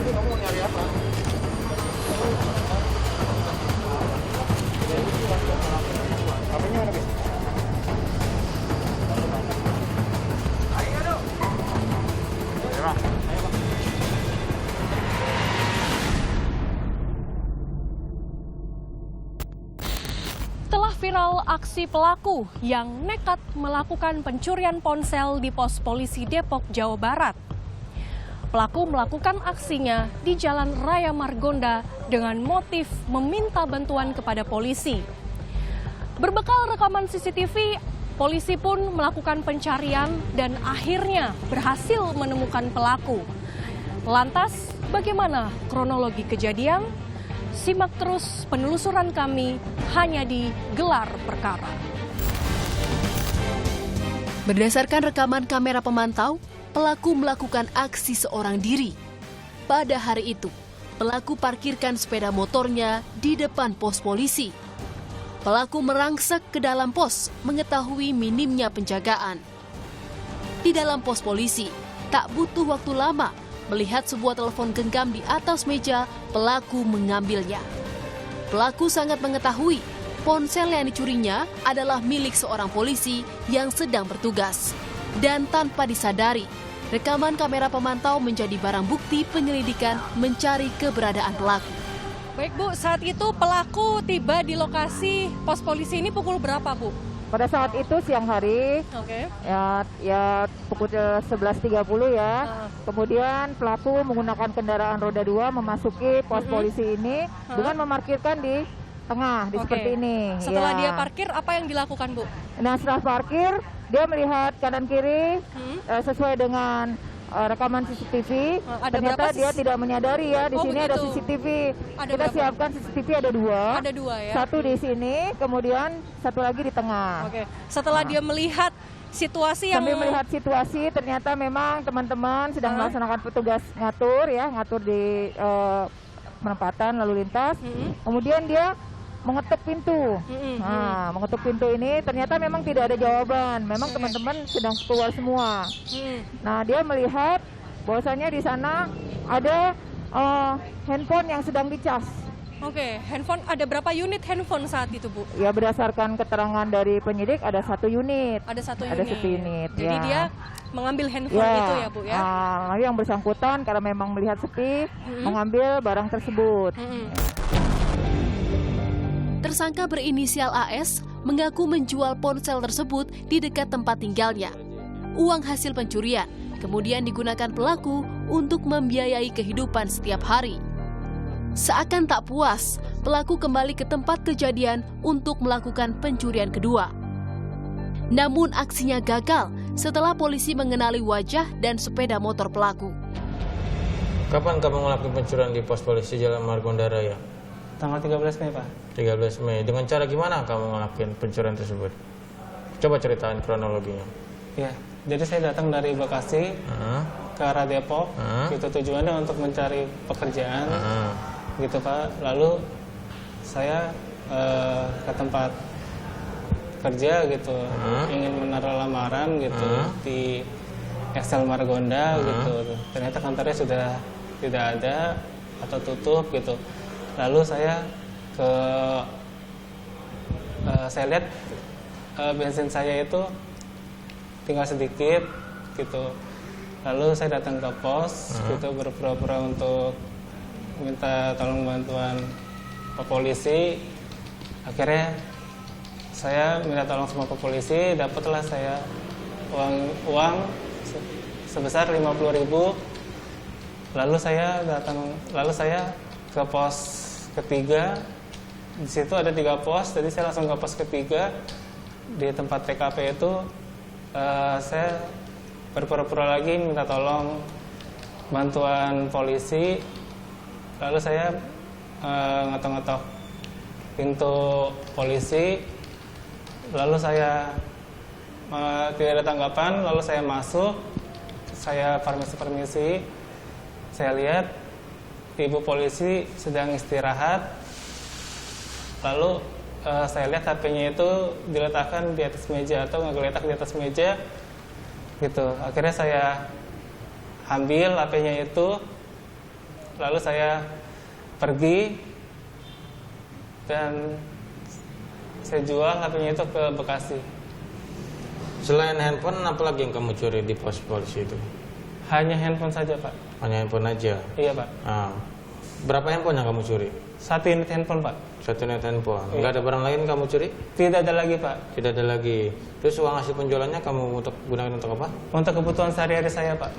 Kamu mau nyari apa? HP-nya mana, Bis? Ayo dong. Ayo, Bang. Ayo, Bang. Setelah viral aksi pelaku yang nekat melakukan pencurian ponsel di pos polisi Depok, Jawa Barat. Pelaku melakukan aksinya di Jalan Raya Margonda dengan motif meminta bantuan kepada polisi. Berbekal rekaman CCTV, polisi pun melakukan pencarian dan akhirnya berhasil menemukan pelaku. Lantas, bagaimana kronologi kejadian? Simak terus penelusuran kami hanya di Gelar Perkara. Berdasarkan rekaman kamera pemantau, pelaku melakukan aksi seorang diri. Pada hari itu, pelaku parkirkan sepeda motornya di depan pos polisi. Pelaku merangsek ke dalam pos mengetahui minimnya penjagaan. Di dalam pos polisi, tak butuh waktu lama melihat sebuah telepon genggam di atas meja, pelaku mengambilnya. Pelaku sangat mengetahui ponsel yang dicurinya adalah milik seorang polisi yang sedang bertugas. Dan tanpa disadari, rekaman kamera pemantau menjadi barang bukti penyelidikan mencari keberadaan pelaku. Baik Bu, saat itu pelaku tiba di lokasi pos polisi ini pukul berapa Bu? Pada saat itu siang hari, Oke. ya pukul 11.30 ya. Kemudian pelaku menggunakan kendaraan roda 2 memasuki pos polisi ini dengan memarkirkan di tengah, Oke. seperti ini. Setelah ya. dia parkir, apa yang dilakukan Bu? Nah, setelah parkir, dia melihat kanan kiri sesuai dengan rekaman CCTV. Ada Ternyata berapa dia tidak menyadari ya, di Oh, sini ada begitu. CCTV. Ada Kita berapa? siapkan CCTV ada 2. Ada 2 ya? Satu di sini, kemudian satu lagi di tengah. Oke. Setelah dia melihat situasi yang Sambil melihat situasi, ternyata memang teman-teman sedang melaksanakan petugas ngatur di penempatan lalu lintas. Kemudian dia mengetuk pintu. Nah, mengetuk pintu ini ternyata memang tidak ada jawaban. Memang teman-teman sedang keluar semua. Nah, dia melihat bahwasanya di sana ada handphone yang sedang dicas. Oke, handphone ada berapa unit handphone saat itu Bu? Ya, berdasarkan keterangan dari penyidik ada 1 unit. Ada satu Ada unit. 1 unit. Jadi ya. dia mengambil handphone itu ya Bu ya? Yang bersangkutan karena memang melihat sepi, mengambil barang tersebut. Tersangka berinisial AS mengaku menjual ponsel tersebut di dekat tempat tinggalnya. Uang hasil pencurian kemudian digunakan pelaku untuk membiayai kehidupan setiap hari. Seakan tak puas, pelaku kembali ke tempat kejadian untuk melakukan pencurian kedua. Namun aksinya gagal setelah polisi mengenali wajah dan sepeda motor pelaku. Kapan kamu ngelakuin pencurian di pos polisi Jalan Margonda Raya? Tanggal 13 Mei, Pak. 13 Mei. Dengan cara gimana kamu ngelakuin pencurian tersebut? Coba ceritain kronologinya. Ya, jadi saya datang dari Bekasi ke arah Depok. Gitu tujuannya untuk mencari pekerjaan. Gitu, Pak. Lalu saya ke tempat kerja gitu, ingin menaruh lamaran gitu di Excel Margonda gitu. Ternyata kantornya sudah tidak ada atau tutup gitu. Lalu saya saya lihat bensin saya itu tinggal sedikit gitu. Lalu saya datang ke pos gitu, berpura-pura untuk minta tolong bantuan ke polisi. Akhirnya saya minta tolong sama ke polisi, dapatlah saya uang sebesar 50.000. Lalu saya ke pos ketiga. Di situ ada 3 pos, jadi saya langsung ke pos ketiga. Di tempat TKP itu saya berpura-pura lagi minta tolong bantuan polisi. Lalu saya ngetok-ngetok pintu polisi. Lalu saya tidak ada tanggapan. Lalu saya masuk, saya permisi. Saya lihat ibu polisi sedang istirahat. Lalu saya lihat HP-nya itu diletakkan di atas meja atau ngegeletak di atas meja gitu. Akhirnya saya ambil HP-nya itu, lalu saya pergi dan saya jual HP-nya itu ke Bekasi. Selain handphone, apa lagi yang kamu curi di pos polisi itu? Hanya handphone saja, Pak. Hanya handphone aja? Iya, Pak. Ah. Berapa handphone yang kamu curi? 1 unit handphone, Pak. 1 unit handphone. Iya. Nggak ada barang lain kamu curi? Tidak ada lagi, Pak. Tidak ada lagi. Terus uang hasil penjualannya kamu gunakan untuk apa? Untuk kebutuhan sehari-hari saya, Pak.